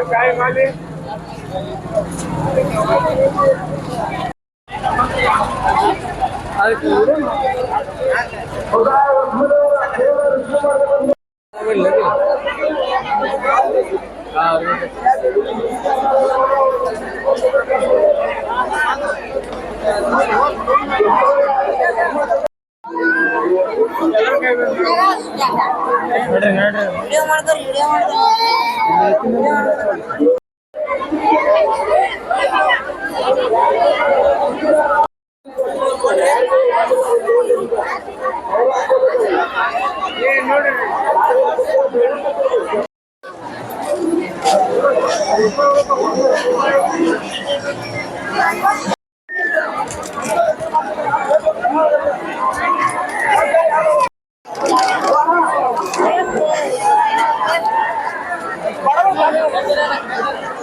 काय माली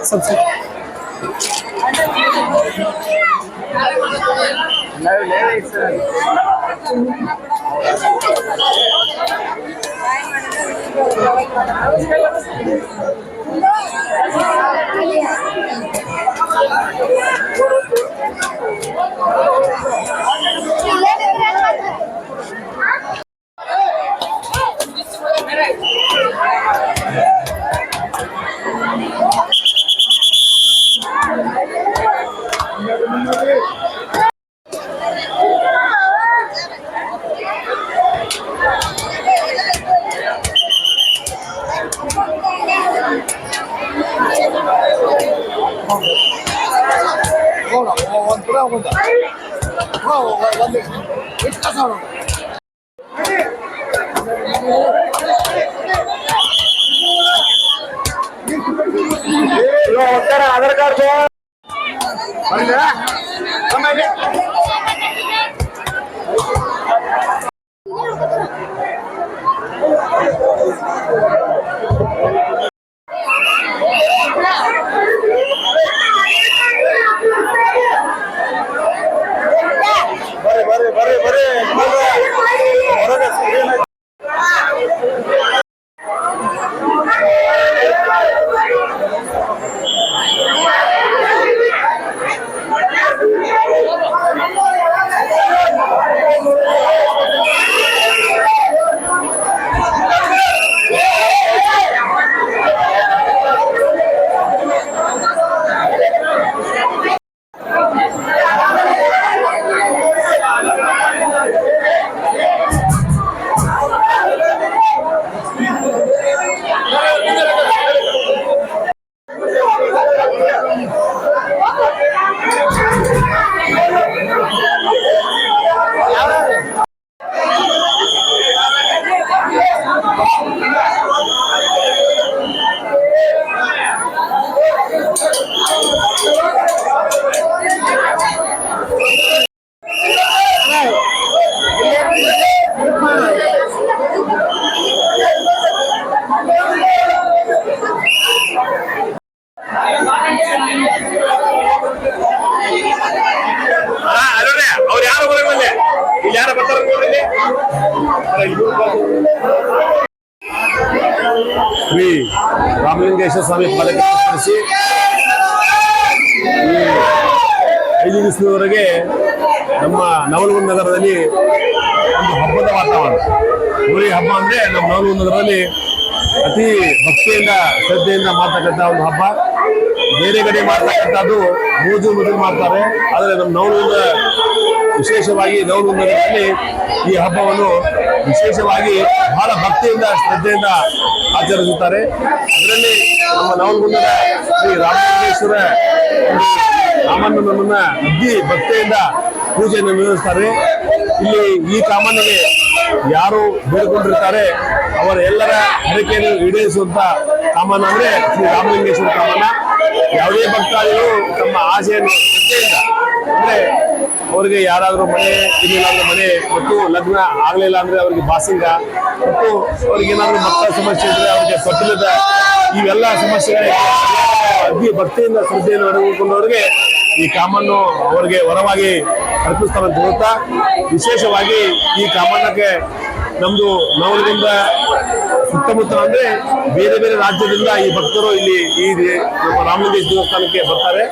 सबसे आधार कार्ड ಶ್ರೀ ರಾಮಲಿಂಗೇಶ್ವರ ಸ್ವಾಮಿ ಪಾದಕ್ಕೆ ನಮಸ್ಕರಿಸಿ ಈ 5 ದಿವಸದವರೆಗೆ ನಮ್ಮ ನವಲಗುಂದ ನಗರದಲ್ಲಿ ಒಂದು ಹಬ್ಬದ ವಾತಾವರಣ. ಹೋಳಿ ಹಬ್ಬ ಅಂದ್ರೆ ನಮ್ಮ ನವಲಗುಂದ ನಗರದಲ್ಲಿ ಅತಿ ಭಕ್ತಿಯಿಂದ ಶ್ರದ್ಧೆಯಿಂದ ಮಾಡ್ತಕ್ಕಂಥ ಒಂದು ಹಬ್ಬ. ಬೇರೆ ಕಡೆ ಮಾಡ್ತಕ್ಕಂಥದ್ದು ಮೋಜು ಮದುವೆ ಮಾಡ್ತಾರೆ, ಆದರೆ ನಮ್ಮ ನವಲಗುಂದ ವಿಶೇಷವಾಗಿ ನವಲಗುಂದ ನಗರದಲ್ಲಿ ಈ ಹಬ್ಬವನ್ನು ವಿಶೇಷವಾಗಿ ಬಹಳ ಭಕ್ತಿಯಿಂದ ಶ್ರದ್ಧೆಯಿಂದ ಆಚರಿಸುತ್ತಾರೆ. ಅದರಲ್ಲಿ ನಮ್ಮ ನವಲಗುಂದದ ಶ್ರೀ ರಾಮಲಿಂಗೇಶ್ವರ ಕಾಮಣ್ಣನನ್ನ ಅತಿ ಭಕ್ತಿಯಿಂದ ಪೂಜೆಯನ್ನು ನಿರ್ವಹಿಸ್ತಾರೆ. ಇಲ್ಲಿ ಈ ಕಾಮಣ್ಣಗೆ ಯಾರು ಬೇಡಿಕೊಂಡಿರ್ತಾರೆ ಅವರ ಎಲ್ಲರ ಹರಕೆಯನ್ನು ಈಡೇರಿಸುವಂತ ಕಾಮನ ಅಂದ್ರೆ ಶ್ರೀ ರಾಮಲಿಂಗೇಶ್ವರ ಕಾಮನ. ಯಾವುದೇ ಭಕ್ತಾದಿಗಳು ತಮ್ಮ ಆಸೆಯನ್ನು ಶ್ರದ್ಧೆಯಿಂದ ಅಂದ್ರೆ ಅವರಿಗೆ ಯಾರಾದ್ರೂ ಮನೆ ಇರಲಿಲ್ಲ ಅಂದ್ರೆ ಮನೆ ಮತ್ತು ಲಗ್ನ ಆಗ್ಲಿಲ್ಲ ಅಂದ್ರೆ ಅವರಿಗೆ ಬಾಸಿಂಗ ಮತ್ತು ಅವ್ರಿಗೆ ಏನಾದ್ರು ಮಕ್ಕಳ ಸಮಸ್ಯೆ ಇದ್ರೆ ಅವರಿಗೆ ಪಟ್ಟಿಲ್ಲದ ಇವೆಲ್ಲ ಸಮಸ್ಯೆಗಳಿಗೆ ಅತಿ ಭಕ್ತಿಯಿಂದ ಶ್ರದ್ಧೆಯನ್ನು ನಡೆದುಕೊಂಡವರಿಗೆ ಈ ಕಾಮನ್ನು ಅವರಿಗೆ ವರವಾಗಿ ಅರ್ಪಿಸ್ತಾರೆ ಅಂತ ಹೇಳ್ತಾ, ವಿಶೇಷವಾಗಿ ಈ ಕಾಮಣ್ಣಕ್ಕೆ ನಮ್ದು ನವಲಗುಂದ ಸುತ್ತಮುತ್ತ ಅಂದ್ರೆ ಬೇರೆ ಬೇರೆ ರಾಜ್ಯದಿಂದ ಈ ಭಕ್ತರು ಇಲ್ಲಿ ಈ ನಮ್ಮ ರಾಮಲಿಂಗೇಶ್ವರ ದೇವಸ್ಥಾನಕ್ಕೆ ಬರ್ತಾರೆ.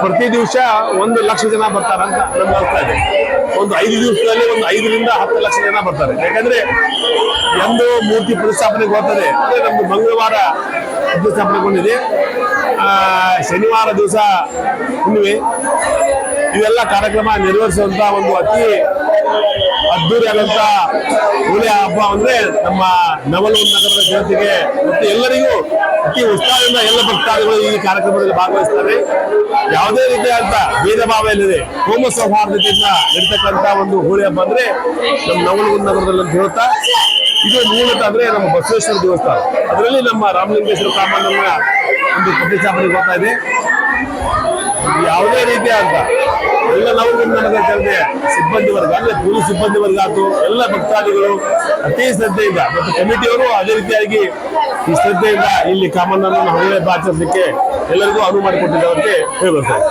ಪ್ರತಿ ದಿವಸ 1 ಲಕ್ಷ ಜನ ಬರ್ತಾರೆ ಅಂತ ನಮ್ಗೆ ಅರ್ಥ ಇದೆ. ಒಂದು 5 ದಿವಸದಲ್ಲಿ ಒಂದು 5 ರಿಂದ 10 ಲಕ್ಷ ಜನ ಬರ್ತಾರೆ. ಯಾಕಂದ್ರೆ ಎಂದು ಮೂರ್ತಿ ಪ್ರತಿಷ್ಠಾಪನೆಗೆ ಹೋಗ್ತದೆ ಅಂದ್ರೆ ನಮ್ದು ಮಂಗಳವಾರ ಪ್ರತಿಷ್ಠಾಪನೆಗೊಂಡಿದೆ, ಶನಿವಾರ ದಿವಸ ಹುಣ್ಣಿಮೆ. ಇವೆಲ್ಲ ಕಾರ್ಯಕ್ರಮ ನೆರವೇರಿಸುವಂತ ಒಂದು ಅತಿ ಅದ್ದೂರಿ ಆದಂತ ಹೋಳಿ ಹಬ್ಬ ಅಂದ್ರೆ ನಮ್ಮ ನವಲಗುಂದ ನಗರದ ಜನತೆಗೆ ಮತ್ತು ಎಲ್ಲರಿಗೂ ಅತಿ ಉತ್ಸಾಹದಿಂದ ಎಲ್ಲ ಭಕ್ತಾದಿಗಳು ಈ ಕಾರ್ಯಕ್ರಮದಲ್ಲಿ ಭಾಗವಹಿಸ್ತಾರೆ. ಯಾವುದೇ ರೀತಿಯಾದಂತ ಭೇದ ಭಾವ ಇಲ್ಲದೆ ಹೋಮ ಸೌಹಾರ್ದತೆಯಿಂದ ಇರ್ತಕ್ಕಂಥ ಒಂದು ಹೋಳಿ ಹಬ್ಬ ಅಂದ್ರೆ ನಮ್ಮ ನವಲಗುಂದ ನಗರದಲ್ಲಿ ಅಂತ ಹೇಳ್ತಾ, ಇದು ಮೂಲತಃ ಅಂದ್ರೆ ನಮ್ಮ ಬಸವೇಶ್ವರ ದೇವಸ್ಥಾನ, ಅದರಲ್ಲಿ ನಮ್ಮ ರಾಮಲಿಂಗೇಶ್ವರ ಕಾಮಣ್ಣನ ಒಂದು ಪ್ರತಿಷ್ಠಾಪನೆಗೆ ಹೋಗ್ತಾ ಇದೆ. ಯಾವುದೇ ರೀತಿಯಾದ ಎಲ್ಲ ನವಲಗುಂದ ನಗರ ಜನತೆ ಸಿಬ್ಬಂದಿ ವರ್ಗ ಅಂದ್ರೆ ಪೊಲೀಸ್ ಸಿಬ್ಬಂದಿ ವರ್ಗ ಆಯ್ತು, ಎಲ್ಲ ಭಕ್ತಾದಿಗಳು ಅತಿ ಶ್ರದ್ಧೆಯಿಂದ ಮತ್ತು ಕಮಿಟಿಯವರು ಅದೇ ರೀತಿಯಾಗಿ ಈ ಶ್ರದ್ಧೆಯಿಂದ ಇಲ್ಲಿ ಕಾಮಣ್ಣನ ಹೋಳಿ ಹಬ್ಬ ಆಚರಿಸಲಿಕ್ಕೆ ಎಲ್ಲರಿಗೂ ಅನುವು ಮಾಡಿಕೊಟ್ಟಿದ್ದಾರೆ ಅಂತ ಹೇಳ್ಬರ್ತಾರೆ.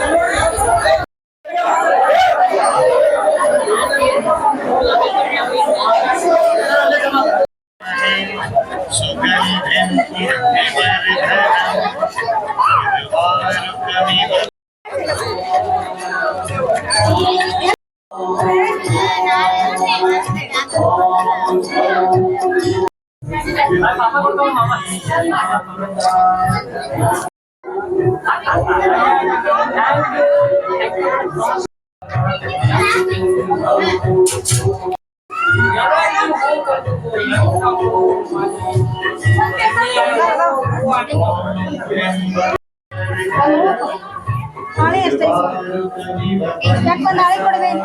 ನಾಳೆ ಎಷ್ಟೇ ಯಾಕೆ ನಾಳೆ ಕೊಡಬೇಕು